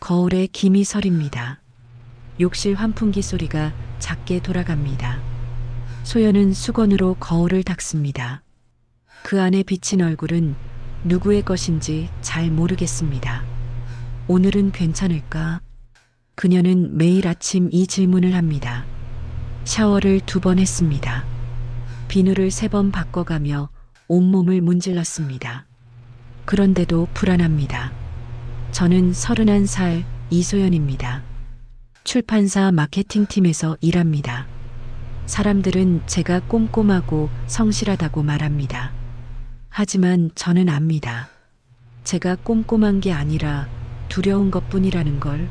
거울에 김이 서립니다. 욕실 환풍기 소리가 작게 돌아갑니다. 소연은 수건으로 거울을 닦습니다. 그 안에 비친 얼굴은 누구의 것인지 잘 모르겠습니다. 오늘은 괜찮을까? 그녀는 매일 아침 이 질문을 합니다. 샤워를 2번 했습니다. 비누를 3번 바꿔가며 온몸을 문질렀습니다. 그런데도 불안합니다. 저는 31살 이소연입니다. 출판사 마케팅팀에서 일합니다. 사람들은 제가 꼼꼼하고 성실하다고 말합니다. 하지만 저는 압니다. 제가 꼼꼼한 게 아니라 두려운 것뿐이라는 걸.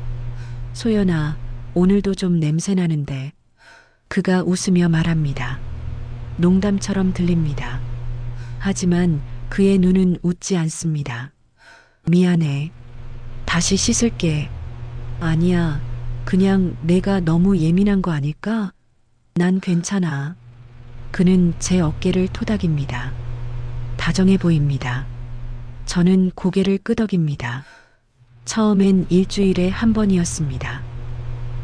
소연아, 오늘도 좀 냄새 나는데. 그가 웃으며 말합니다. 농담처럼 들립니다. 하지만 그의 눈은 웃지 않습니다. 미안해. 다시 씻을게. 아니야. 그냥 내가 너무 예민한 거 아닐까? 난 괜찮아. 그는 제 어깨를 토닥입니다. 다정해 보입니다. 저는 고개를 끄덕입니다. 처음엔 일주일에 1번이었습니다.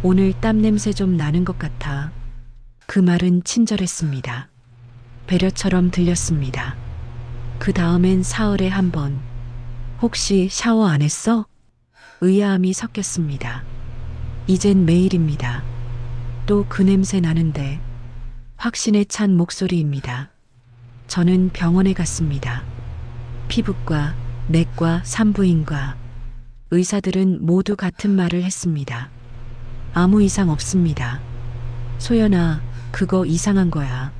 오늘 땀 냄새 좀 나는 것 같아. 그 말은 친절했습니다. 배려처럼 들렸습니다. 그 다음엔 사흘에 1번. 혹시 샤워 안 했어? 의아함이 섞였습니다. 이젠 매일입니다. 또 그 냄새 나는데. 확신에 찬 목소리입니다. 저는 병원에 갔습니다. 피부과, 내과, 산부인과. 의사들은 모두 같은 말을 했습니다. 아무 이상 없습니다. 소연아, 그거 이상한 거야.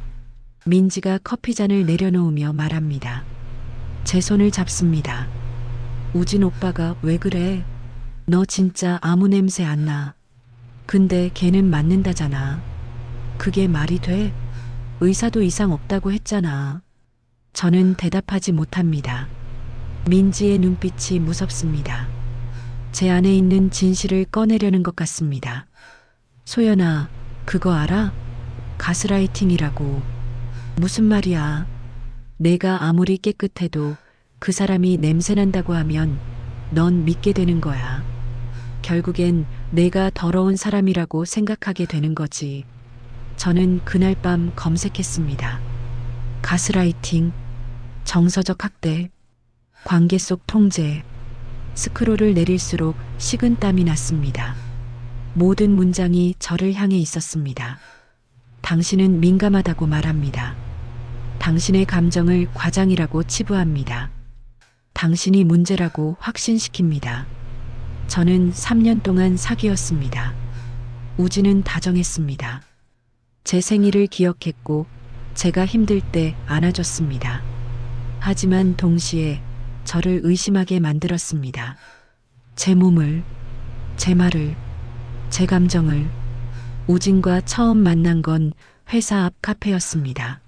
민지가 커피잔을 내려놓으며 말합니다. 제 손을 잡습니다. 우진 오빠가 왜 그래? 너 진짜 아무 냄새 안 나. 근데 걔는 맞는다잖아. 그게 말이 돼? 의사도 이상 없다고 했잖아. 저는 대답하지 못합니다. 민지의 눈빛이 무섭습니다. 제 안에 있는 진실을 꺼내려는 것 같습니다. 소연아, 그거 알아? 가스라이팅이라고. 무슨 말이야? 내가 아무리 깨끗해도 그 사람이 냄새난다고 하면 넌 믿게 되는 거야. 결국엔 내가 더러운 사람이라고 생각하게 되는 거지. 저는 그날 밤 검색했습니다. 가스라이팅, 정서적 학대, 관계 속 통제. 스크롤을 내릴수록 식은땀이 났습니다. 모든 문장이 저를 향해 있었습니다. 당신은 민감하다고 말합니다. 당신의 감정을 과장이라고 치부합니다. 당신이 문제라고 확신시킵니다. 저는 3년 동안 사귀었습니다. 우진은 다정했습니다. 제 생일을 기억했고 제가 힘들 때 안아줬습니다. 하지만 동시에 저를 의심하게 만들었습니다. 제 몸을, 제 말을, 제 감정을. 우진과 처음 만난 건 회사 앞 카페였습니다.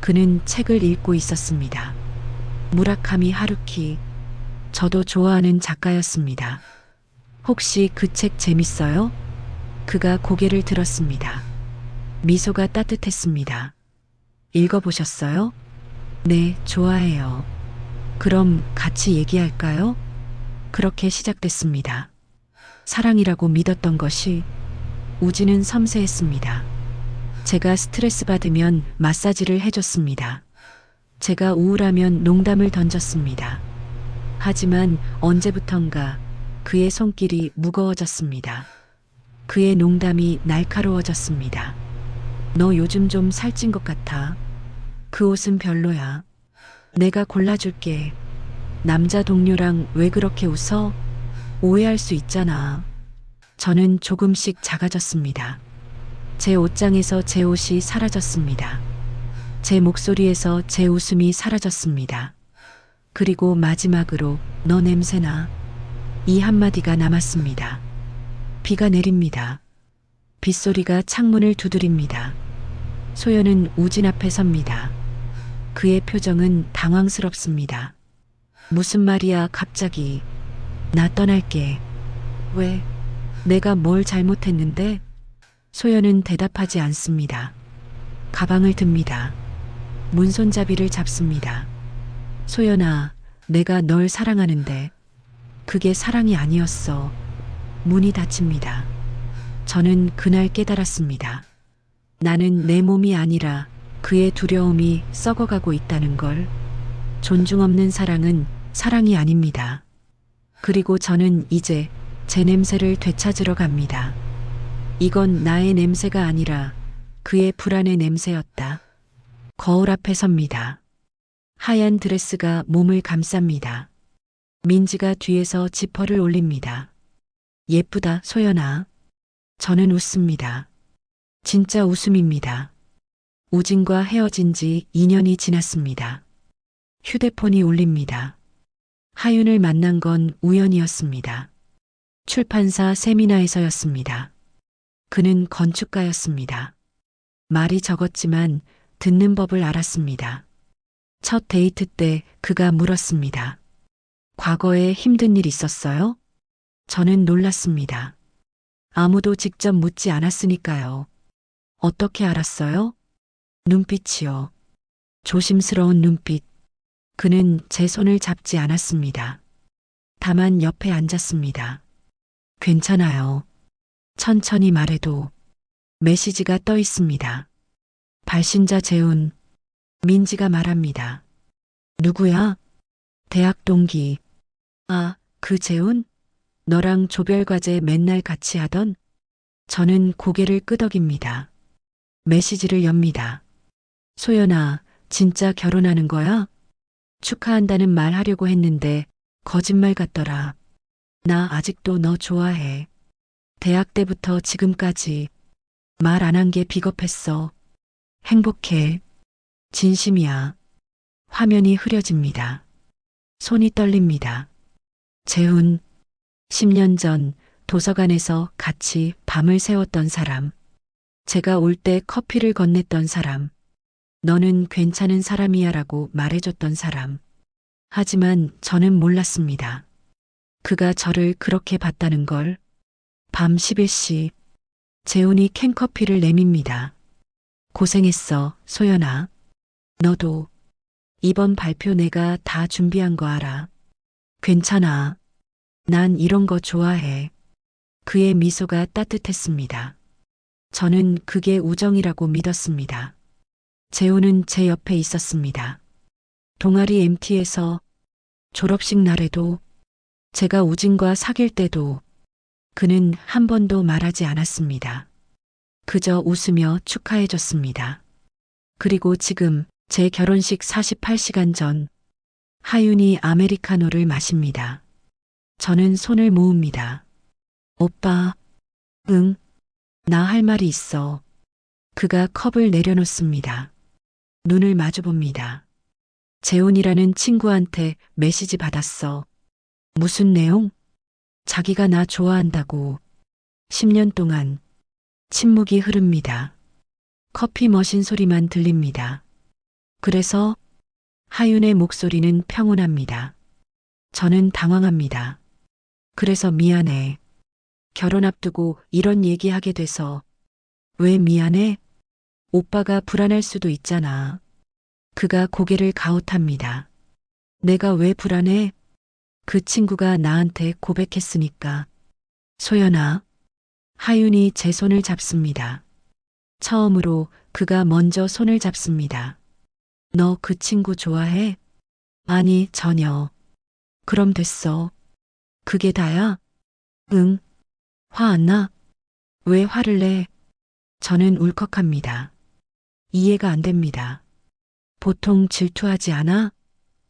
그는 책을 읽고 있었습니다. 무라카미 하루키. 저도 좋아하는 작가였습니다. 혹시 그 책 재밌어요? 그가 고개를 들었습니다. 미소가 따뜻했습니다. 읽어보셨어요? 네, 좋아해요. 그럼 같이 얘기할까요? 그렇게 시작됐습니다. 사랑이라고 믿었던 것이. 우진은 섬세했습니다. 제가 스트레스 받으면 마사지를 해줬습니다. 제가 우울하면 농담을 던졌습니다. 하지만 언제부턴가 그의 손길이 무거워졌습니다. 그의 농담이 날카로워졌습니다. 너 요즘 좀 살찐 것 같아. 그 옷은 별로야. 내가 골라줄게. 남자 동료랑 왜 그렇게 웃어? 오해할 수 있잖아. 저는 조금씩 작아졌습니다. 제 옷장에서 제 옷이 사라졌습니다. 제 목소리에서 제 웃음이 사라졌습니다. 그리고 마지막으로 너 냄새나. 이 한마디가 남았습니다. 비가 내립니다. 빗소리가 창문을 두드립니다. 소연은 우진 앞에 섭니다. 그의 표정은 당황스럽습니다. 무슨 말이야 갑자기. 나 떠날게. 왜? 내가 뭘 잘못했는데? 소연은 대답하지 않습니다. 가방을 듭니다. 문손잡이를 잡습니다. 소연아, 내가 널 사랑하는데. 그게 사랑이 아니었어. 문이 닫힙니다. 저는 그날 깨달았습니다. 나는 내 몸이 아니라 그의 두려움이 썩어가고 있다는 걸. 존중 없는 사랑은 사랑이 아닙니다. 그리고 저는 이제 제 냄새를 되찾으러 갑니다. 이건 나의 냄새가 아니라 그의 불안의 냄새였다. 거울 앞에 섭니다. 하얀 드레스가 몸을 감쌉니다. 민지가 뒤에서 지퍼를 올립니다. 예쁘다, 소연아. 저는 웃습니다. 진짜 웃음입니다. 우진과 헤어진 지 2년이 지났습니다. 휴대폰이 울립니다. 하윤을 만난 건 우연이었습니다. 출판사 세미나에서였습니다. 그는 건축가였습니다. 말이 적었지만 듣는 법을 알았습니다. 첫 데이트 때 그가 물었습니다. 과거에 힘든 일 있었어요? 저는 놀랐습니다. 아무도 직접 묻지 않았으니까요. 어떻게 알았어요? 눈빛이요. 조심스러운 눈빛. 그는 제 손을 잡지 않았습니다. 다만 옆에 앉았습니다. 괜찮아요. 천천히 말해도 메시지가 떠 있습니다. 발신자 재훈. 민지가 말합니다. 누구야? 대학 동기. 아, 그 재훈? 너랑 조별과제 맨날 같이 하던? 저는 고개를 끄덕입니다. 메시지를 엽니다. 소연아, 진짜 결혼하는 거야? 축하한다는 말 하려고 했는데 거짓말 같더라. 나 아직도 너 좋아해. 대학 때부터 지금까지 말 안 한 게 비겁했어. 행복해. 진심이야. 화면이 흐려집니다. 손이 떨립니다. 재훈. 10년 전 도서관에서 같이 밤을 새웠던 사람. 제가 올 때 커피를 건넸던 사람. 너는 괜찮은 사람이야 라고 말해줬던 사람. 하지만 저는 몰랐습니다. 그가 저를 그렇게 봤다는 걸. 밤 11시. 재훈이 캔커피를 내밉니다. 고생했어, 소연아. 너도. 이번 발표 내가 다 준비한 거 알아. 괜찮아. 난 이런 거 좋아해. 그의 미소가 따뜻했습니다. 저는 그게 우정이라고 믿었습니다. 재훈은 제 옆에 있었습니다. 동아리 MT에서, 졸업식 날에도, 제가 우진과 사귈 때도 그는 한 번도 말하지 않았습니다. 그저 웃으며 축하해줬습니다. 그리고 지금 제 결혼식 48시간 전 하윤이 아메리카노를 마십니다. 저는 손을 모읍니다. 오빠. 응. 나 할 말이 있어. 그가 컵을 내려놓습니다. 눈을 마주봅니다. 재훈이라는 친구한테 메시지 받았어. 무슨 내용? 자기가 나 좋아한다고. 10년 동안. 침묵이 흐릅니다. 커피 머신 소리만 들립니다. 그래서 하윤의 목소리는 평온합니다. 저는 당황합니다. 그래서 미안해. 결혼 앞두고 이런 얘기하게 돼서. 왜 미안해? 오빠가 불안할 수도 있잖아. 그가 고개를 가웃합니다. 내가 왜 불안해? 그 친구가 나한테 고백했으니까. 소연아. 하윤이 제 손을 잡습니다. 처음으로 그가 먼저 손을 잡습니다. 너 그 친구 좋아해? 아니, 전혀. 그럼 됐어. 그게 다야? 응. 화 안 나? 왜 화를 내? 저는 울컥합니다. 이해가 안 됩니다. 보통 질투하지 않아?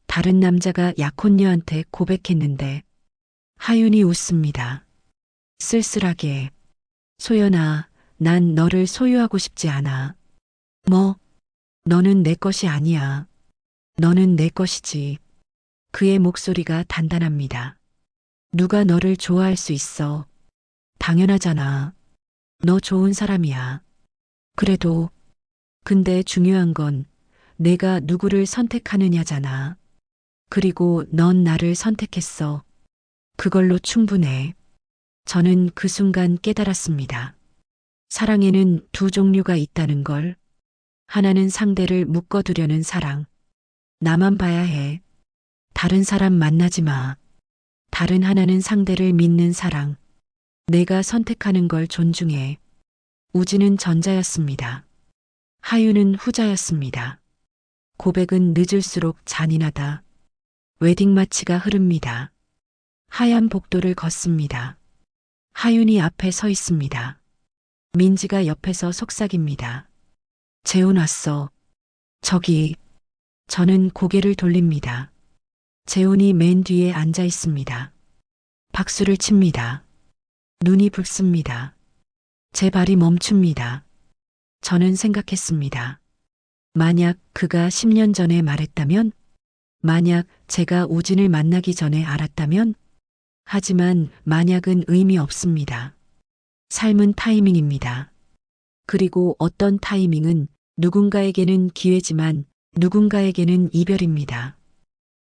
다른 남자가 약혼녀한테 고백했는데. 하윤이 웃습니다. 쓸쓸하게. 소연아, 난 너를 소유하고 싶지 않아. 뭐? 너는 내 것이 아니야. 너는 내 것이지. 그의 목소리가 단단합니다. 누가 너를 좋아할 수 있어? 당연하잖아. 너 좋은 사람이야. 그래도, 근데 중요한 건 내가 누구를 선택하느냐잖아. 그리고 넌 나를 선택했어. 그걸로 충분해. 저는 그 순간 깨달았습니다. 사랑에는 두 종류가 있다는 걸. 하나는 상대를 묶어두려는 사랑. 나만 봐야 해. 다른 사람 만나지 마. 다른 하나는 상대를 믿는 사랑. 내가 선택하는 걸 존중해. 우진은 전자였습니다. 하윤은 후자였습니다. 고백은 늦을수록 잔인하다. 웨딩 마치가 흐릅니다. 하얀 복도를 걷습니다. 하윤이 앞에 서 있습니다. 민지가 옆에서 속삭입니다. 재훈 왔어. 저기. 저는 고개를 돌립니다. 재훈이 맨 뒤에 앉아 있습니다. 박수를 칩니다. 눈이 붉습니다. 제 발이 멈춥니다. 저는 생각했습니다. 만약 그가 10년 전에 말했다면? 만약 제가 우진을 만나기 전에 알았다면? 하지만 만약은 의미 없습니다. 삶은 타이밍입니다. 그리고 어떤 타이밍은 누군가에게는 기회지만 누군가에게는 이별입니다.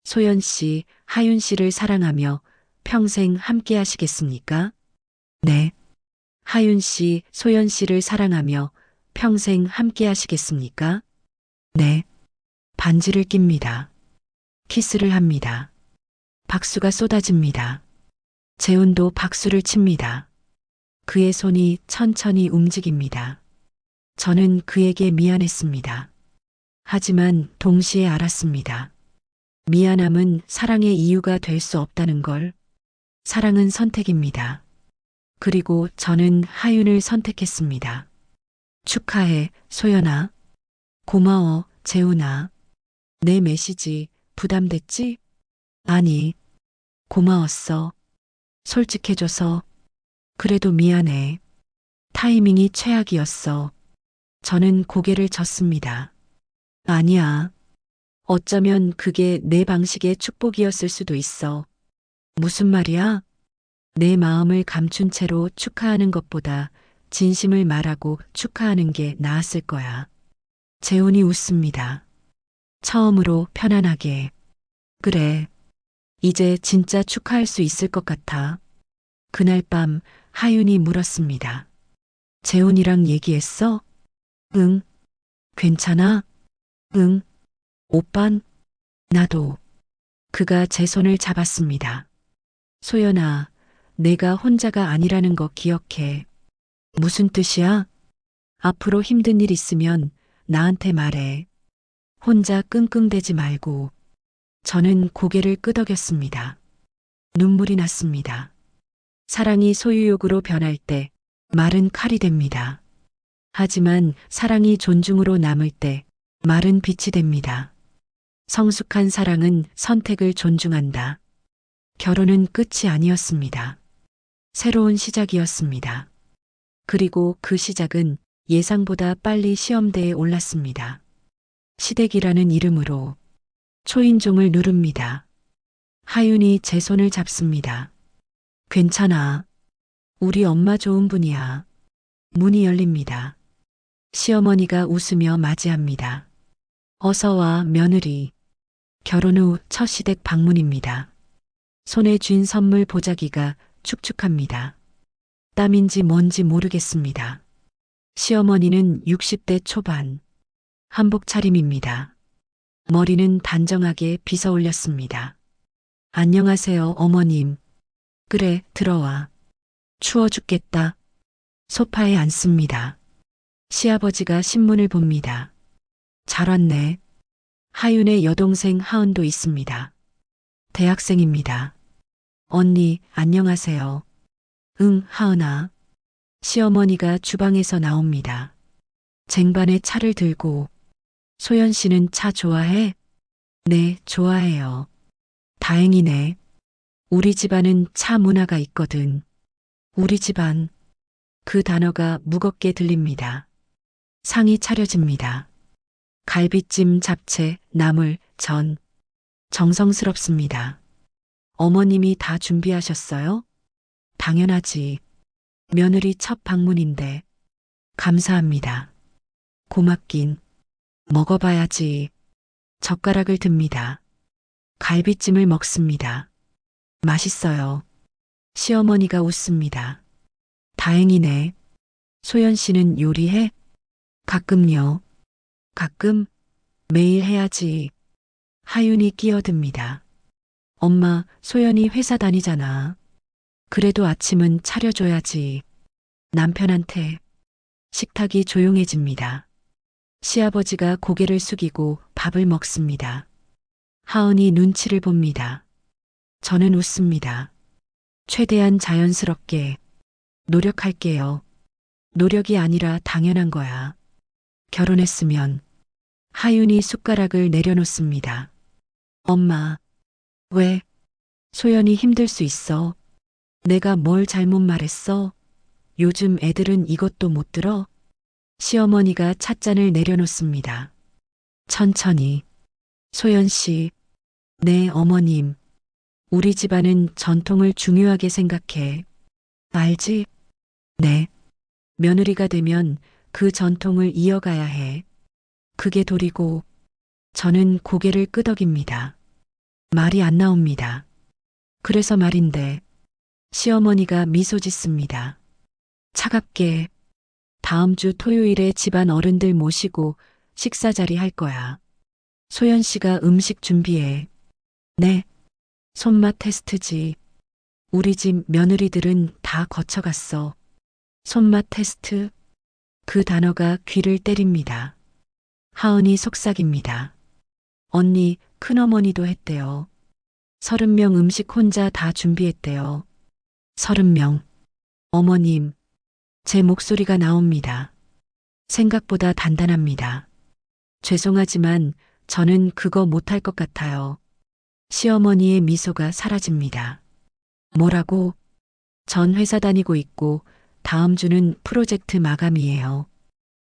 소연 씨, 하윤 씨를 사랑하며 평생 함께 하시겠습니까? 네. 하윤 씨, 소연 씨를 사랑하며 평생 함께 하시겠습니까? 네. 반지를 낍니다. 키스를 합니다. 박수가 쏟아집니다. 재훈도 박수를 칩니다. 그의 손이 천천히 움직입니다. 저는 그에게 미안했습니다. 하지만 동시에 알았습니다. 미안함은 사랑의 이유가 될 수 없다는 걸. 사랑은 선택입니다. 그리고 저는 하윤을 선택했습니다. 축하해, 소연아. 고마워, 재훈아. 내 메시지 부담됐지? 아니, 고마웠어. 솔직해줘서. 그래도 미안해. 타이밍이 최악이었어. 저는 고개를 젓습니다. 아니야. 어쩌면 그게 내 방식의 축복이었을 수도 있어. 무슨 말이야? 내 마음을 감춘 채로 축하하는 것보다 진심을 말하고 축하하는 게 나았을 거야. 재훈이 웃습니다. 처음으로 편안하게. 그래. 이제 진짜 축하할 수 있을 것 같아. 그날 밤 하윤이 물었습니다. 재훈이랑 얘기했어? 응. 괜찮아? 응. 오빤? 나도. 그가 제 손을 잡았습니다. 소연아, 내가 혼자가 아니라는 거 기억해. 무슨 뜻이야? 앞으로 힘든 일 있으면 나한테 말해. 혼자 끙끙대지 말고. 저는 고개를 끄덕였습니다. 눈물이 났습니다. 사랑이 소유욕으로 변할 때 말은 칼이 됩니다. 하지만 사랑이 존중으로 남을 때 말은 빛이 됩니다. 성숙한 사랑은 선택을 존중한다. 결혼은 끝이 아니었습니다. 새로운 시작이었습니다. 그리고 그 시작은 예상보다 빨리 시험대에 올랐습니다. 시댁이라는 이름으로 초인종을 누릅니다. 하윤이 제 손을 잡습니다. 괜찮아. 우리 엄마 좋은 분이야. 문이 열립니다. 시어머니가 웃으며 맞이합니다. 어서 와, 며느리. 결혼 후 첫 시댁 방문입니다. 손에 쥔 선물 보자기가 축축합니다. 땀인지 뭔지 모르겠습니다. 시어머니는 60대 초반. 한복 차림입니다. 머리는 단정하게 빗어 올렸습니다. 안녕하세요, 어머님. 그래, 들어와. 추워 죽겠다. 소파에 앉습니다. 시아버지가 신문을 봅니다. 잘 왔네. 하윤의 여동생 하은도 있습니다. 대학생입니다. 언니, 안녕하세요. 응, 하은아. 시어머니가 주방에서 나옵니다. 쟁반에 차를 들고. 소연 씨는 차 좋아해? 네, 좋아해요. 다행이네. 우리 집안은 차 문화가 있거든. 우리 집안. 그 단어가 무겁게 들립니다. 상이 차려집니다. 갈비찜, 잡채, 나물, 전. 정성스럽습니다. 어머님이 다 준비하셨어요? 당연하지. 며느리 첫 방문인데. 감사합니다. 고맙긴. 먹어봐야지. 젓가락을 듭니다. 갈비찜을 먹습니다. 맛있어요. 시어머니가 웃습니다. 다행이네. 소연 씨는 요리해? 가끔요. 가끔? 매일 해야지. 하윤이 끼어듭니다. 엄마, 소연이 회사 다니잖아. 그래도 아침은 차려줘야지. 남편한테. 식탁이 조용해집니다. 시아버지가 고개를 숙이고 밥을 먹습니다. 하은이 눈치를 봅니다. 저는 웃습니다. 최대한 자연스럽게 노력할게요. 노력이 아니라 당연한 거야. 결혼했으면. 하윤이 숟가락을 내려놓습니다. 엄마, 왜? 소연이 힘들 수 있어. 내가 뭘 잘못 말했어? 요즘 애들은 이것도 못 들어? 시어머니가 찻잔을 내려놓습니다. 천천히. 소연 씨, 네, 어머님. 우리 집안은 전통을 중요하게 생각해. 알지? 네. 며느리가 되면 그 전통을 이어가야 해. 그게 도리고, 저는 고개를 끄덕입니다. 말이 안 나옵니다. 그래서 말인데, 시어머니가 미소 짓습니다. 차갑게, 다음 주 토요일에 집안 어른들 모시고 식사 자리 할 거야. 소연 씨가 음식 준비해. 네. 손맛 테스트지. 우리 집 며느리들은 다 거쳐갔어. 손맛 테스트? 그 단어가 귀를 때립니다. 하은이 속삭입니다. 언니, 큰어머니도 했대요. 30명 음식 혼자 다 준비했대요. 30명. 어머님, 제 목소리가 나옵니다. 생각보다 단단합니다. 죄송하지만 저는 그거 못할 것 같아요. 시어머니의 미소가 사라집니다. 뭐라고? 전 회사 다니고 있고 다음 주는 프로젝트 마감이에요.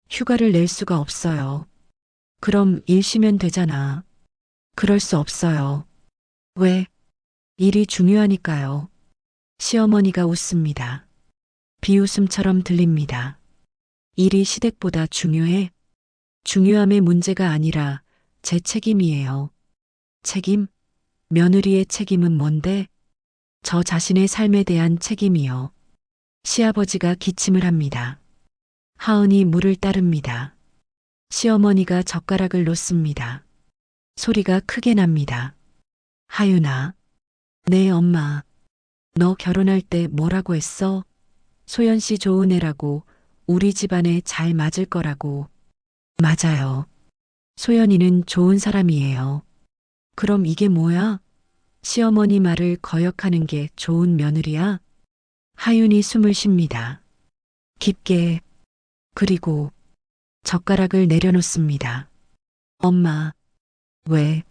휴가를 낼 수가 없어요. 그럼 일 쉬면 되잖아. 그럴 수 없어요. 왜? 일이 중요하니까요. 시어머니가 웃습니다. 비웃음처럼 들립니다. 일이 시댁보다 중요해? 중요함의 문제가 아니라 제 책임이에요. 책임? 며느리의 책임은 뭔데? 저 자신의 삶에 대한 책임이요. 시아버지가 기침을 합니다. 하은이 물을 따릅니다. 시어머니가 젓가락을 놓습니다. 소리가 크게 납니다. 하윤아. 네, 엄마. 너 결혼할 때 뭐라고 했어? 소연 씨 좋은 애라고, 우리 집안에 잘 맞을 거라고. 맞아요. 소연이는 좋은 사람이에요. 그럼 이게 뭐야? 시어머니 말을 거역하는 게 좋은 며느리야? 하윤이 숨을 쉽니다. 깊게. 그리고 젓가락을 내려놓습니다. 엄마. 왜?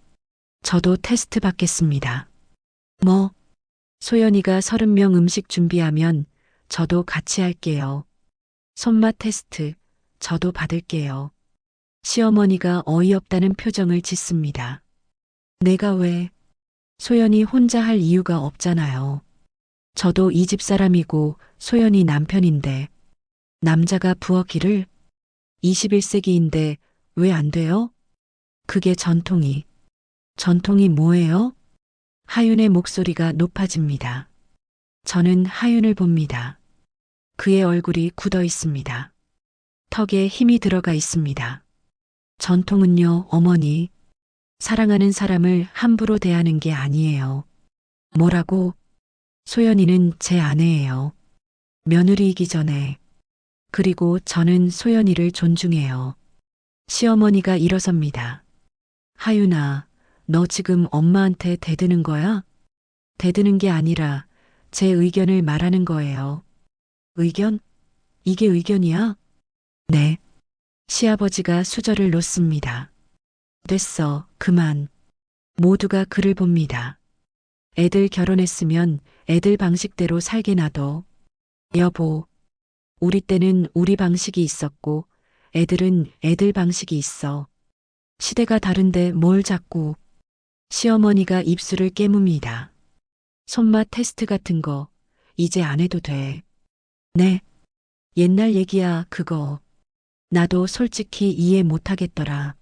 저도 테스트 받겠습니다. 뭐? 소연이가 30명 음식 준비하면 저도 같이 할게요. 손맛 테스트, 저도 받을게요. 시어머니가 어이없다는 표정을 짓습니다. 내가 왜? 소연이 혼자 할 이유가 없잖아요. 저도 이 집 사람이고 소연이 남편인데 남자가 부엌일을 21세기인데 왜 안 돼요? 그게 전통이 뭐예요? 하윤의 목소리가 높아집니다. 저는 하윤을 봅니다. 그의 얼굴이 굳어 있습니다. 턱에 힘이 들어가 있습니다. 전통은요, 어머니. 사랑하는 사람을 함부로 대하는 게 아니에요. 뭐라고? 소연이는 제 아내예요. 며느리이기 전에. 그리고 저는 소연이를 존중해요. 시어머니가 일어섭니다. 하윤아, 너 지금 엄마한테 대드는 거야? 대드는 게 아니라 제 의견을 말하는 거예요. 의견? 이게 의견이야? 네. 시아버지가 수저를 놓습니다. 됐어, 그만. 모두가 그를 봅니다. 애들 결혼했으면 애들 방식대로 살게 놔둬. 여보, 우리 때는 우리 방식이 있었고 애들은 애들 방식이 있어. 시대가 다른데 뭘 자꾸. 시어머니가 입술을 깨뭅니다. 손맛 테스트 같은 거 이제 안 해도 돼. 네. 옛날 얘기야, 그거. 나도 솔직히 이해 못하겠더라.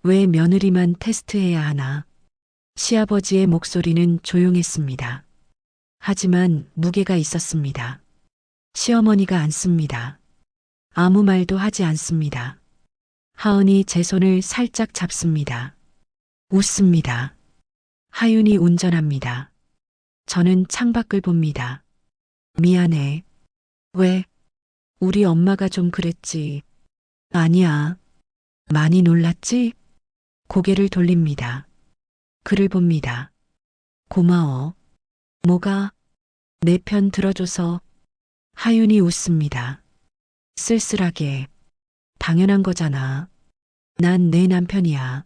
왜 며느리만 테스트해야 하나? 시아버지의 목소리는 조용했습니다. 하지만 무게가 있었습니다. 시어머니가 앉습니다. 아무 말도 하지 않습니다. 하은이 제 손을 살짝 잡습니다. 웃습니다. 하윤이 운전합니다. 저는 창밖을 봅니다. 미안해. 왜? 우리 엄마가 좀 그랬지. 아니야. 많이 놀랐지? 고개를 돌립니다. 그를 봅니다. 고마워. 뭐가? 내 편 들어줘서. 하윤이 웃습니다. 쓸쓸하게. 당연한 거잖아. 난 내 남편이야.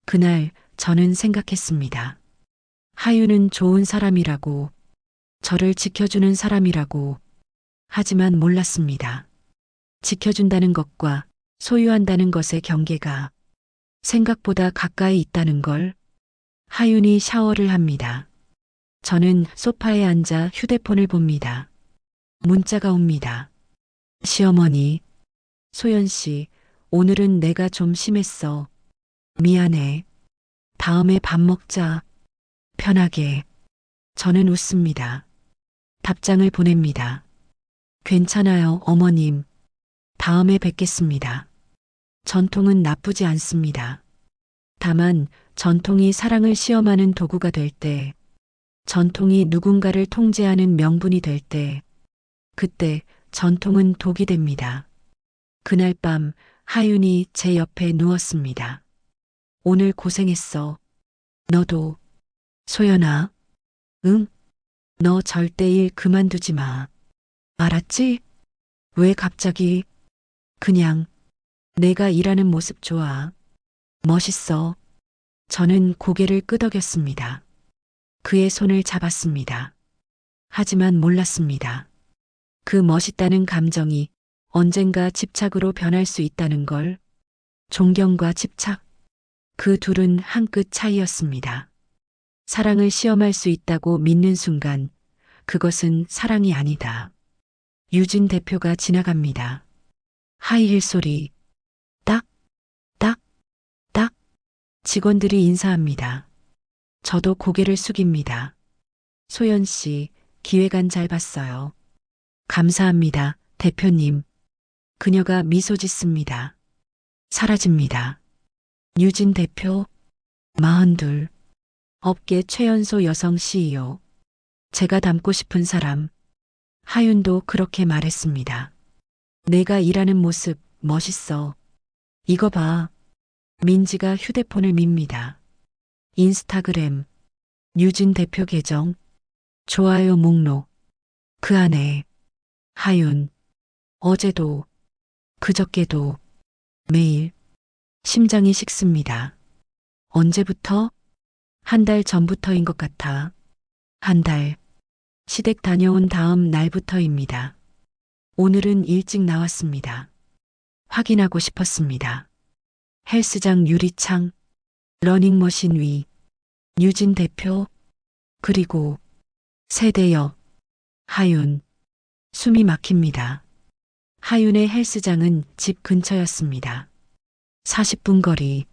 그날 저는 생각했습니다. 하윤은 좋은 사람이라고, 저를 지켜주는 사람이라고. 하지만 몰랐습니다. 지켜준다는 것과 소유한다는 것의 경계가 생각보다 가까이 있다는 걸. 하윤이 샤워를 합니다. 저는 소파에 앉아 휴대폰을 봅니다. 문자가 옵니다. 시어머니, 소연 씨, 오늘은 내가 좀 심했어. 미안해. 다음에 밥 먹자. 편하게. 저는 웃습니다. 답장을 보냅니다. 괜찮아요, 어머님. 다음에 뵙겠습니다. 전통은 나쁘지 않습니다. 다만 전통이 사랑을 시험하는 도구가 될 때, 전통이 누군가를 통제하는 명분이 될 때, 그때 전통은 독이 됩니다. 그날 밤 하윤이 제 옆에 누웠습니다. 오늘 고생했어. 너도. 소연아. 응? 너 절대 일 그만두지 마. 알았지? 왜 갑자기? 그냥 내가 일하는 모습 좋아. 멋있어. 저는 고개를 끄덕였습니다. 그의 손을 잡았습니다. 하지만 몰랐습니다. 그 멋있다는 감정이 언젠가 집착으로 변할 수 있다는 걸. 존경과 집착. 그 둘은 한 끗 차이였습니다. 사랑을 시험할 수 있다고 믿는 순간 그것은 사랑이 아니다. 유진 대표가 지나갑니다. 하이힐 소리. 딱, 딱, 딱. 직원들이 인사합니다. 저도 고개를 숙입니다. 소연 씨, 기획안 잘 봤어요. 감사합니다, 대표님. 그녀가 미소 짓습니다. 사라집니다. 유진 대표, 42. 업계 최연소 여성 CEO. 제가 닮고 싶은 사람. 하윤도 그렇게 말했습니다. 내가 일하는 모습 멋있어. 이거 봐. 민지가 휴대폰을 밉니다. 인스타그램. 유진 대표 계정. 좋아요 목록. 그 안에 하윤. 어제도 그저께도 매일. 심장이 식습니다. 언제부터? 한 달 전부터인 것 같아. 한 달. 시댁 다녀온 다음 날부터입니다. 오늘은 일찍 나왔습니다. 확인하고 싶었습니다. 헬스장 유리창, 러닝머신 위, 유진 대표, 그리고 세대역, 하윤. 숨이 막힙니다. 하윤의 헬스장은 집 근처였습니다. 40분 거리.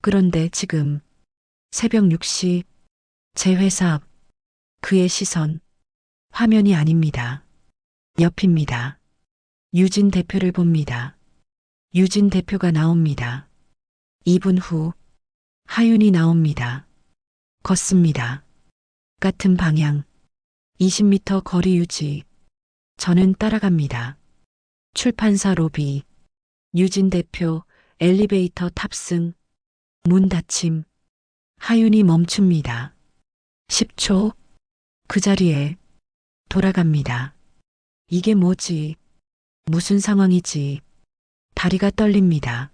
그런데 지금 새벽 6시 제 회사 앞. 그의 시선. 화면이 아닙니다. 옆입니다. 유진 대표를 봅니다. 유진 대표가 나옵니다. 2분 후 하윤이 나옵니다. 걷습니다. 같은 방향. 20m 거리 유지. 저는 따라갑니다. 출판사 로비. 유진 대표 엘리베이터 탑승. 문 닫힘. 하윤이 멈춥니다. 10초. 그 자리에 돌아갑니다. 이게 뭐지? 무슨 상황이지? 다리가 떨립니다.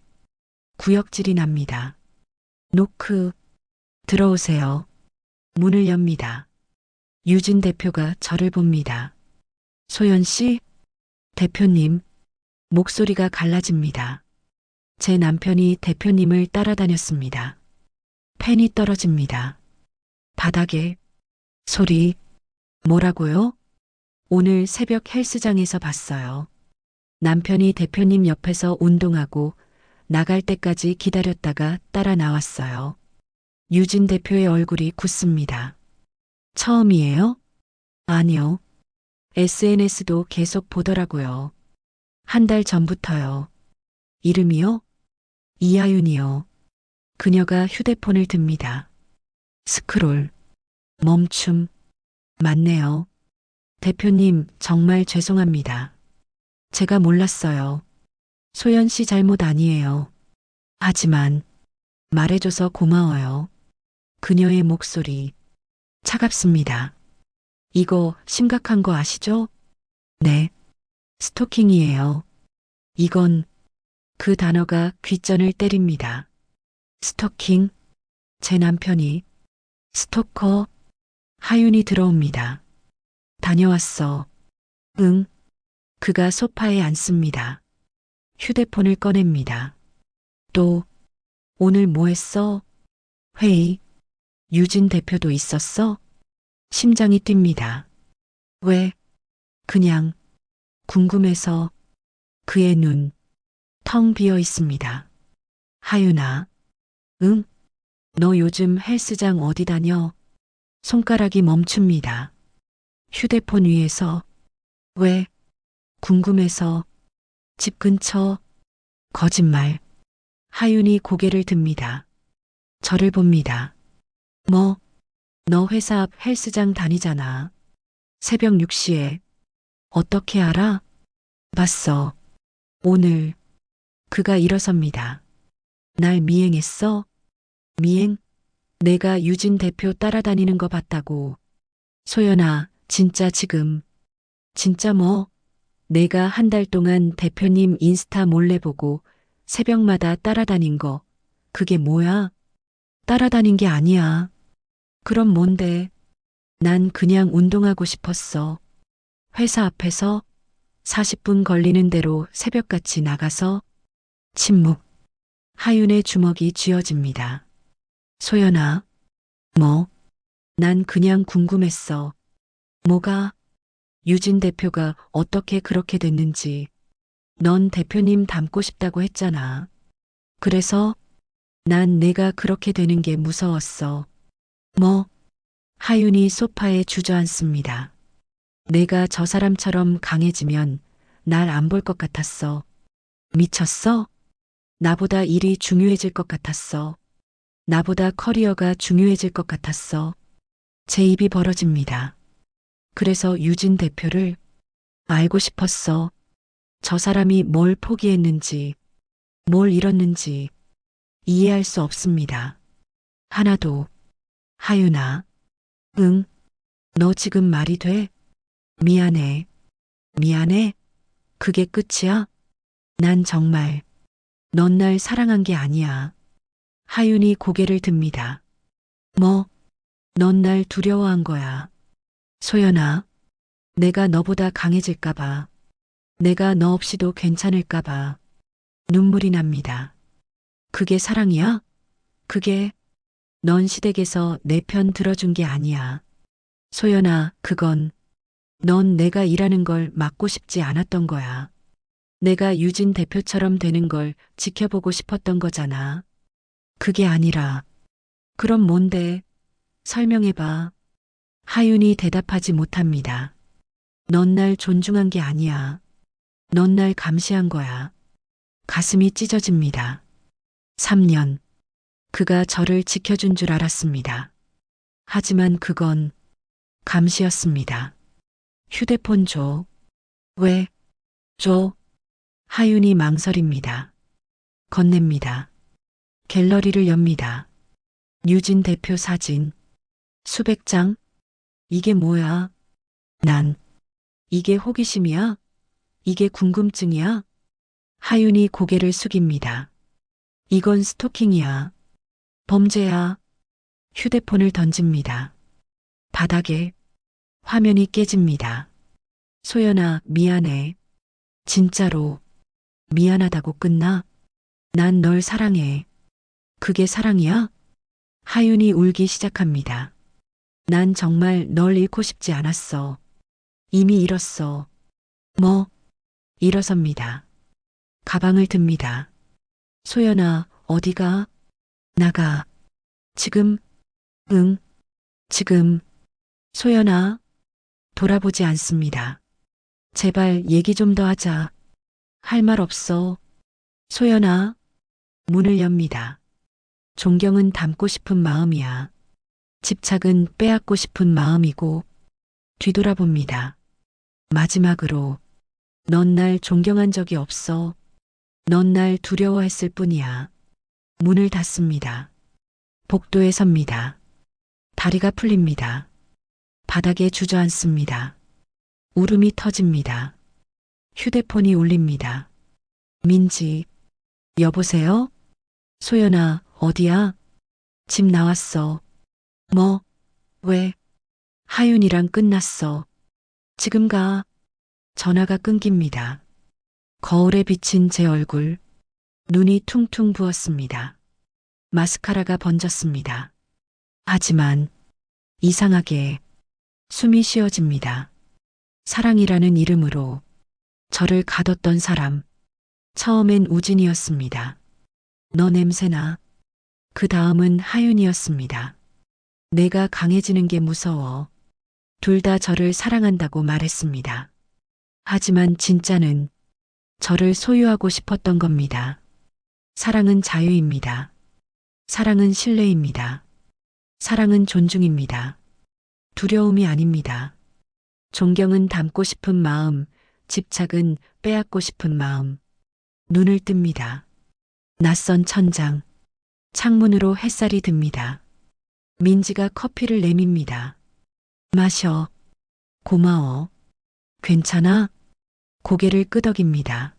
구역질이 납니다. 노크. 들어오세요. 문을 엽니다. 유진 대표가 저를 봅니다. 소연 씨? 대표님. 목소리가 갈라집니다. 제 남편이 대표님을 따라다녔습니다. 펜이 떨어집니다. 바닥에. 소리. 뭐라고요? 오늘 새벽 헬스장에서 봤어요. 남편이 대표님 옆에서 운동하고 나갈 때까지 기다렸다가 따라 나왔어요. 유진 대표의 얼굴이 굳습니다. 처음이에요? 아니요. SNS도 계속 보더라고요. 한 달 전부터요. 이름이요? 이하윤이요. 그녀가 휴대폰을 듭니다. 스크롤. 멈춤. 맞네요. 대표님, 정말 죄송합니다. 제가 몰랐어요. 소연 씨 잘못 아니에요. 하지만 말해줘서 고마워요. 그녀의 목소리 차갑습니다. 이거 심각한 거 아시죠? 네, 스토킹이에요. 이건 그 단어가 귓전을 때립니다. 스토킹, 제 남편이 스토커, 하윤이 들어옵니다. 다녀왔어. 응. 그가 소파에 앉습니다. 휴대폰을 꺼냅니다. 또, 오늘 뭐 했어? 회의. 유진 대표도 있었어? 심장이 뜁니다. 왜? 그냥, 궁금해서. 그의 눈, 텅 비어 있습니다. 하윤아. 응? 너 요즘 헬스장 어디 다녀? 손가락이 멈춥니다. 휴대폰 위에서. 왜? 궁금해서. 집 근처. 거짓말. 하윤이 고개를 듭니다. 저를 봅니다. 뭐? 너 회사 앞 헬스장 다니잖아. 새벽 6시에. 어떻게 알아? 봤어. 오늘. 그가 일어섭니다. 날 미행했어? 미행? 내가 유진 대표 따라다니는 거 봤다고. 소연아, 진짜 지금. 진짜 뭐? 내가 한 달 동안 대표님 인스타 몰래 보고 새벽마다 따라다닌 거. 그게 뭐야? 따라다닌 게 아니야. 그럼 뭔데? 난 그냥 운동하고 싶었어. 회사 앞에서 40분 걸리는 대로 새벽같이 나가서. 침묵. 하윤의 주먹이 쥐어집니다. 소연아. 뭐? 난 그냥 궁금했어. 뭐가? 유진 대표가 어떻게 그렇게 됐는지. 넌 대표님 닮고 싶다고 했잖아. 그래서 난 내가 그렇게 되는 게 무서웠어. 뭐? 하윤이 소파에 주저앉습니다. 내가 저 사람처럼 강해지면 날 안 볼 것 같았어. 미쳤어? 나보다 일이 중요해질 것 같았어. 나보다 커리어가 중요해질 것 같았어. 제 입이 벌어집니다. 그래서 유진 대표를 알고 싶었어. 저 사람이 뭘 포기했는지, 뭘 잃었는지 이해할 수 없습니다. 하나도. 하윤아. 응. 너 지금 말이 돼? 미안해. 미안해? 그게 끝이야? 난 정말 넌 날 사랑한 게 아니야. 하윤이 고개를 듭니다. 뭐? 넌 날 두려워한 거야. 소연아. 내가 너보다 강해질까봐. 내가 너 없이도 괜찮을까봐. 눈물이 납니다. 그게 사랑이야? 그게 넌 시댁에서 내 편 들어준 게 아니야. 소연아, 그건 넌 내가 일하는 걸 막고 싶지 않았던 거야. 내가 유진 대표처럼 되는 걸 지켜보고 싶었던 거잖아. 그게 아니라. 그럼 뭔데? 설명해봐. 하윤이 대답하지 못합니다. 넌 날 존중한 게 아니야. 넌 날 감시한 거야. 가슴이 찢어집니다. 3년. 그가 저를 지켜준 줄 알았습니다. 하지만 그건 감시였습니다. 휴대폰 줘. 왜? 줘. 하윤이 망설입니다. 건넵니다. 갤러리를 엽니다. 유진 대표 사진. 수백 장? 이게 뭐야? 난. 이게 호기심이야? 이게 궁금증이야? 하윤이 고개를 숙입니다. 이건 스토킹이야. 범죄야. 휴대폰을 던집니다. 바닥에 화면이 깨집니다. 소연아, 미안해. 진짜로 미안하다고 끝나? 난 널 사랑해. 그게 사랑이야? 하윤이 울기 시작합니다. 난 정말 널 잃고 싶지 않았어. 이미 잃었어. 뭐? 일어섭니다. 가방을 듭니다. 소연아, 어디가? 나가. 지금? 응, 지금. 소연아, 돌아보지 않습니다. 제발 얘기 좀 더 하자. 할 말 없어. 소연아, 문을 엽니다. 존경은 닮고 싶은 마음이야. 집착은 빼앗고 싶은 마음이고, 뒤돌아봅니다. 마지막으로 넌 날 존경한 적이 없어. 넌 날 두려워했을 뿐이야. 문을 닫습니다. 복도에 섭니다. 다리가 풀립니다. 바닥에 주저앉습니다. 울음이 터집니다. 휴대폰이 울립니다. 민지, 여보세요? 소연아, 어디야? 집 나왔어. 뭐? 왜? 하윤이랑 끝났어. 지금 가. 전화가 끊깁니다. 거울에 비친 제 얼굴, 눈이 퉁퉁 부었습니다. 마스카라가 번졌습니다. 하지만 이상하게 숨이 쉬어집니다. 사랑이라는 이름으로 저를 가뒀던 사람, 처음엔 우진이었습니다. 너 냄새나. 그 다음은 하윤이었습니다. 내가 강해지는 게 무서워. 둘 다 저를 사랑한다고 말했습니다. 하지만 진짜는 저를 소유하고 싶었던 겁니다. 사랑은 자유입니다. 사랑은 신뢰입니다. 사랑은 존중입니다. 두려움이 아닙니다. 존경은 닮고 싶은 마음, 집착은 빼앗고 싶은 마음. 눈을 뜹니다. 낯선 천장. 창문으로 햇살이 듭니다. 민지가 커피를 내밉니다. 마셔. 고마워. 괜찮아? 고개를 끄덕입니다.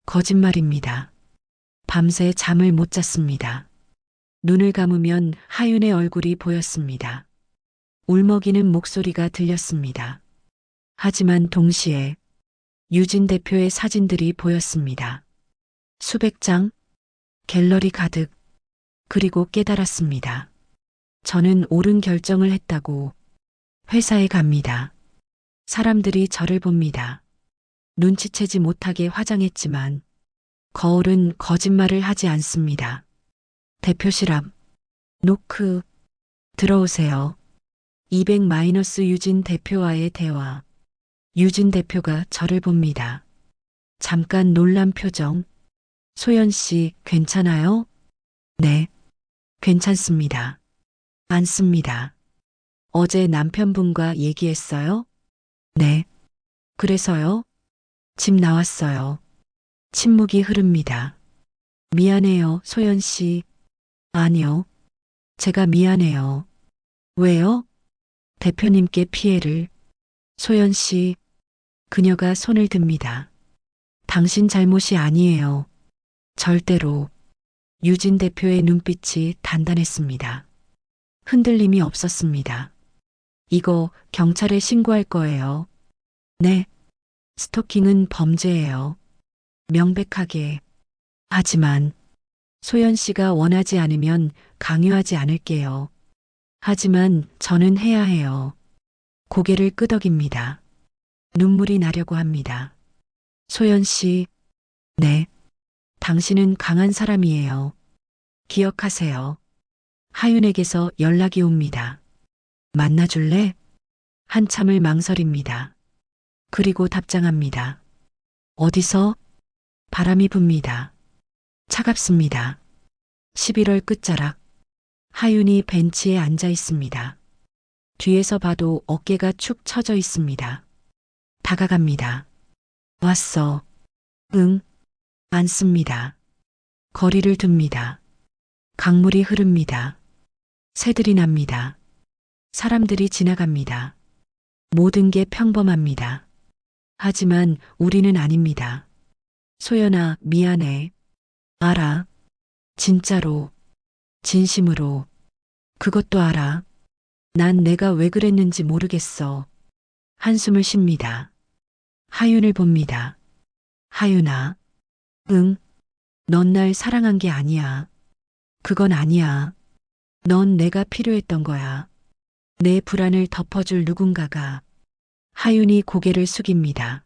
거짓말입니다. 밤새 잠을 못 잤습니다. 눈을 감으면 하윤의 얼굴이 보였습니다. 울먹이는 목소리가 들렸습니다. 하지만 동시에 유진 대표의 사진들이 보였습니다. 수백 장, 갤러리 가득. 그리고 깨달았습니다. 저는 옳은 결정을 했다고. 회사에 갑니다. 사람들이 저를 봅니다. 눈치채지 못하게 화장했지만 거울은 거짓말을 하지 않습니다. 대표실 앞. 노크. 들어오세요. 200- 유진 대표와의 대화. 유진 대표가 저를 봅니다. 잠깐 놀란 표정. 소연 씨, 괜찮아요? 네. 괜찮습니다. 않습니다. 어제 남편분과 얘기했어요? 네. 그래서요? 집 나왔어요. 침묵이 흐릅니다. 미안해요, 소연 씨. 아니요. 제가 미안해요. 왜요? 대표님께 피해를. 소연 씨. 그녀가 손을 듭니다. 당신 잘못이 아니에요. 절대로. 유진 대표의 눈빛이 단단했습니다. 흔들림이 없었습니다. 이거 경찰에 신고할 거예요. 네. 스토킹은 범죄예요. 명백하게. 하지만 소연 씨가 원하지 않으면 강요하지 않을게요. 하지만 저는 해야 해요. 고개를 끄덕입니다. 눈물이 나려고 합니다. 소연 씨. 네. 당신은 강한 사람이에요. 기억하세요. 하윤에게서 연락이 옵니다. 만나줄래? 한참을 망설입니다. 그리고 답장합니다. 어디서? 바람이 붑니다. 차갑습니다. 11월 끝자락. 하윤이 벤치에 앉아 있습니다. 뒤에서 봐도 어깨가 축 처져 있습니다. 다가갑니다. 왔어. 응. 앉습니다. 거리를 둡니다. 강물이 흐릅니다. 새들이 납니다. 사람들이 지나갑니다. 모든 게 평범합니다. 하지만 우리는 아닙니다. 소연아, 미안해. 알아. 진짜로. 진심으로. 그것도 알아. 난 내가 왜 그랬는지 모르겠어. 한숨을 쉽니다. 하윤을 봅니다. 하윤아. 응. 넌 날 사랑한 게 아니야. 그건 아니야. 넌 내가 필요했던 거야. 내 불안을 덮어줄 누군가가. 하윤이 고개를 숙입니다.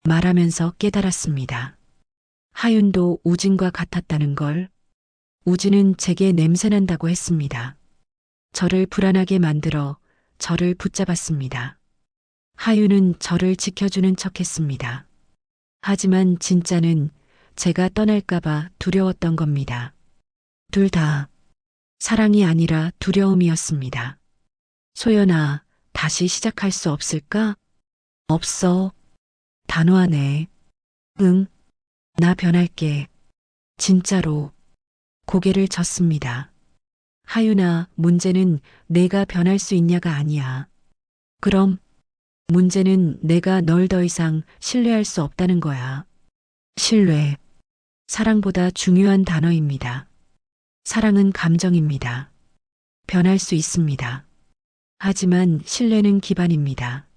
말하면서 깨달았습니다. 하윤도 우진과 같았다는 걸. 우진은 제게 냄새난다고 했습니다. 저를 불안하게 만들어 저를 붙잡았습니다. 하윤은 저를 지켜주는 척했습니다. 하지만 진짜는 제가 떠날까봐 두려웠던 겁니다. 둘 다 사랑이 아니라 두려움이었습니다. 소연아, 다시 시작할 수 없을까? 없어. 단호하네. 응, 나 변할게. 진짜로. 고개를 젓습니다. 하윤아, 문제는 내가 변할 수 있냐가 아니야. 그럼 문제는 내가 널 더 이상 신뢰할 수 없다는 거야. 신뢰. 사랑보다 중요한 단어입니다. 사랑은 감정입니다. 변할 수 있습니다. 하지만 신뢰는 기반입니다.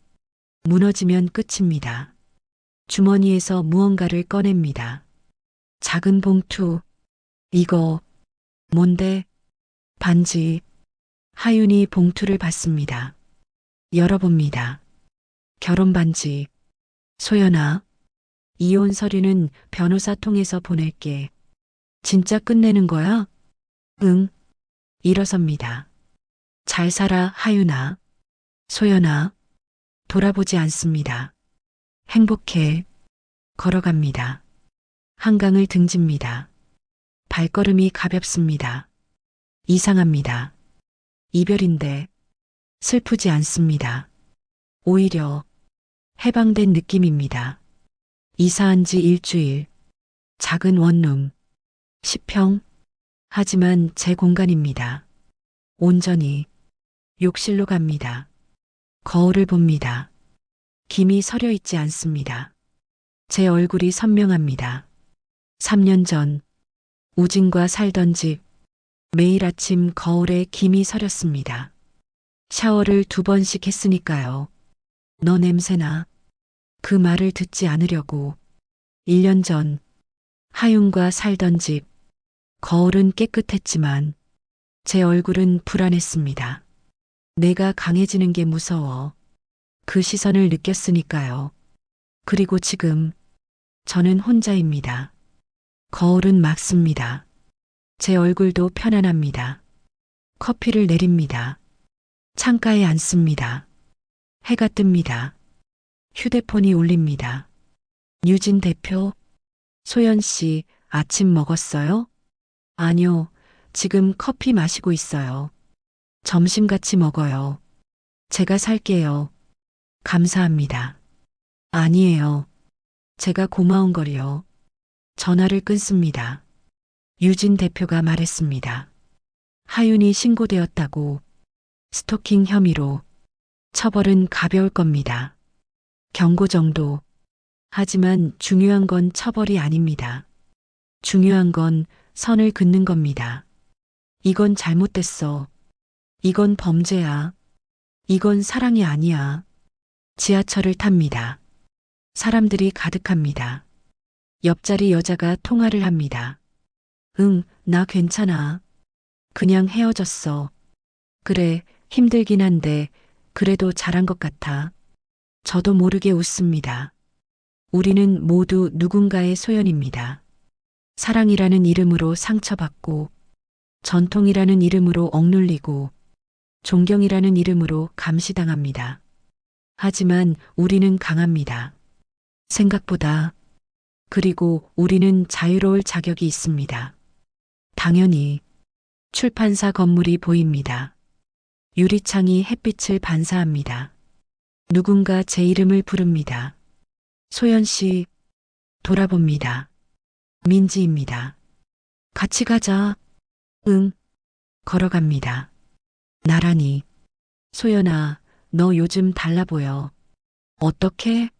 무너지면 끝입니다. 주머니에서 무언가를 꺼냅니다. 작은 봉투. 이거 뭔데? 반지. 하윤이 봉투를 받습니다. 열어봅니다. 결혼 반지. 소연아, 이혼 서류는 변호사 통해서 보낼게. 진짜 끝내는 거야? 응. 일어섭니다. 잘 살아, 하윤아. 소연아, 돌아보지 않습니다. 행복해. 걸어갑니다. 한강을 등집니다. 발걸음이 가볍습니다. 이상합니다. 이별인데 슬프지 않습니다. 오히려 해방된 느낌입니다. 이사한 지 일주일. 작은 원룸. 10평. 하지만 제 공간입니다. 온전히. 욕실로 갑니다. 거울을 봅니다. 김이 서려 있지 않습니다. 제 얼굴이 선명합니다. 3년 전 우진과 살던 집. 매일 아침 거울에 김이 서렸습니다. 샤워를 2번씩 했으니까요. 너 냄새나. 그 말을 듣지 않으려고. 1년 전 하윤과 살던 집. 거울은 깨끗했지만 제 얼굴은 불안했습니다. 내가 강해지는 게 무서워. 그 시선을 느꼈으니까요. 그리고 지금 저는 혼자입니다. 거울은 막습니다. 제 얼굴도 편안합니다. 커피를 내립니다. 창가에 앉습니다. 해가 뜹니다. 휴대폰이 울립니다. 유진 대표, 소연 씨, 아침 먹었어요? 아니요, 지금 커피 마시고 있어요. 점심 같이 먹어요. 제가 살게요. 감사합니다. 아니에요. 제가 고마운 걸요. 전화를 끊습니다. 유진 대표가 말했습니다. 하윤이 신고되었다고. 스토킹 혐의로. 처벌은 가벼울 겁니다. 경고 정도. 하지만 중요한 건 처벌이 아닙니다. 중요한 건 선을 긋는 겁니다. 이건 잘못됐어. 이건 범죄야. 이건 사랑이 아니야. 지하철을 탑니다. 사람들이 가득합니다. 옆자리 여자가 통화를 합니다. 응, 나 괜찮아. 그냥 헤어졌어. 그래, 힘들긴 한데, 그래도 잘한 것 같아. 저도 모르게 웃습니다. 우리는 모두 누군가의 소연입니다. 사랑이라는 이름으로 상처받고, 전통이라는 이름으로 억눌리고, 존경이라는 이름으로 감시당합니다. 하지만 우리는 강합니다. 생각보다. 그리고 우리는 자유로울 자격이 있습니다. 당연히 출판사 건물이 보입니다. 유리창이 햇빛을 반사합니다. 누군가 제 이름을 부릅니다. 소연 씨. 돌아봅니다. 민지입니다. 같이 가자. 응. 걸어갑니다. 나란히. 소연아, 너 요즘 달라 보여. 어떻게?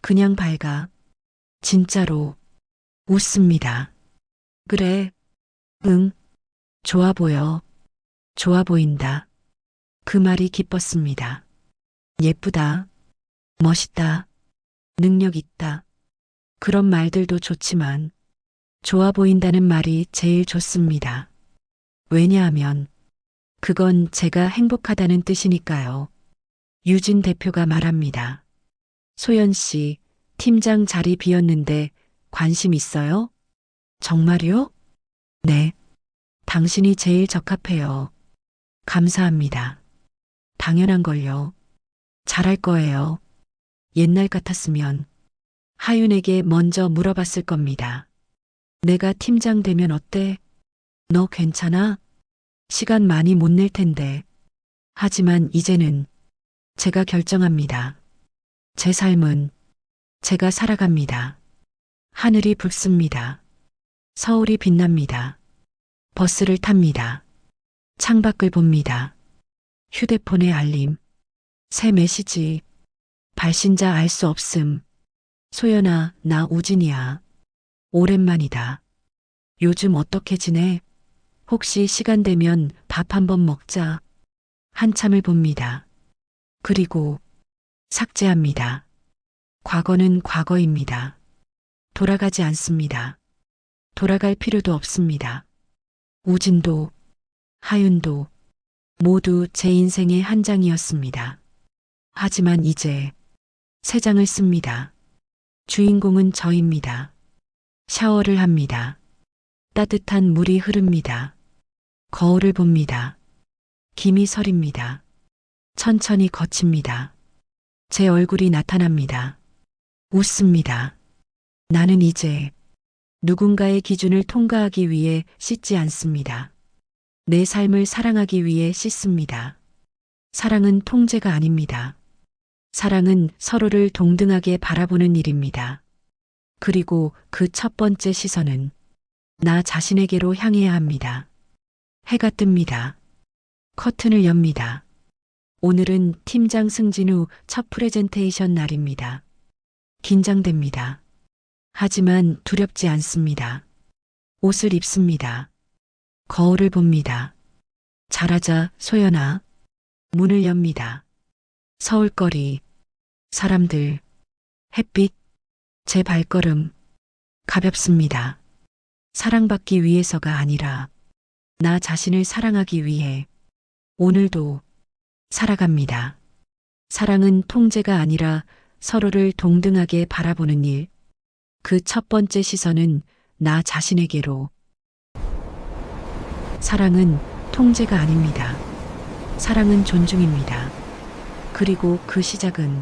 그냥 밝아. 진짜로. 웃습니다. 그래. 응. 좋아 보여. 좋아 보인다. 그 말이 기뻤습니다. 예쁘다. 멋있다. 능력 있다. 그런 말들도 좋지만 좋아 보인다는 말이 제일 좋습니다. 왜냐하면 그건 제가 행복하다는 뜻이니까요. 유진 대표가 말합니다. 소연 씨, 팀장 자리 비었는데 관심 있어요? 정말요? 네. 당신이 제일 적합해요. 감사합니다. 당연한 걸요. 잘할 거예요. 옛날 같았으면 하윤에게 먼저 물어봤을 겁니다. 내가 팀장 되면 어때? 너 괜찮아? 시간 많이 못 낼 텐데. 하지만 이제는 제가 결정합니다. 제 삶은 제가 살아갑니다. 하늘이 붉습니다. 서울이 빛납니다. 버스를 탑니다. 창밖을 봅니다. 휴대폰의 알림, 새 메시지, 발신자 알 수 없음. 소연아, 나 우진이야. 오랜만이다. 요즘 어떻게 지내? 혹시 시간 되면 밥 한번 먹자. 한참을 봅니다. 그리고 삭제합니다. 과거는 과거입니다. 돌아가지 않습니다. 돌아갈 필요도 없습니다. 우진도, 하윤도 모두 제 인생의 한 장이었습니다. 하지만 이제 새 장을 씁니다. 주인공은 저입니다. 샤워를 합니다. 따뜻한 물이 흐릅니다. 거울을 봅니다. 김이 서립니다. 천천히 거칩니다. 제 얼굴이 나타납니다. 웃습니다. 나는 이제 누군가의 기준을 통과하기 위해 씻지 않습니다. 내 삶을 사랑하기 위해 씻습니다. 사랑은 통제가 아닙니다. 사랑은 서로를 동등하게 바라보는 일입니다. 그리고 그 첫 번째 시선은 나 자신에게로 향해야 합니다. 해가 뜹니다. 커튼을 엽니다. 오늘은 팀장 승진 후 첫 프레젠테이션 날입니다. 긴장됩니다. 하지만 두렵지 않습니다. 옷을 입습니다. 거울을 봅니다. 잘하자, 소연아. 문을 엽니다. 서울거리, 사람들, 햇빛, 제 발걸음, 가볍습니다. 사랑받기 위해서가 아니라 나 자신을 사랑하기 위해 오늘도 살아갑니다. 사랑은 통제가 아니라 서로를 동등하게 바라보는 일. 그 첫 번째 시선은 나 자신에게로. 사랑은 통제가 아닙니다. 사랑은 존중입니다. 그리고 그 시작은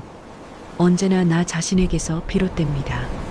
언제나 나 자신에게서 비롯됩니다.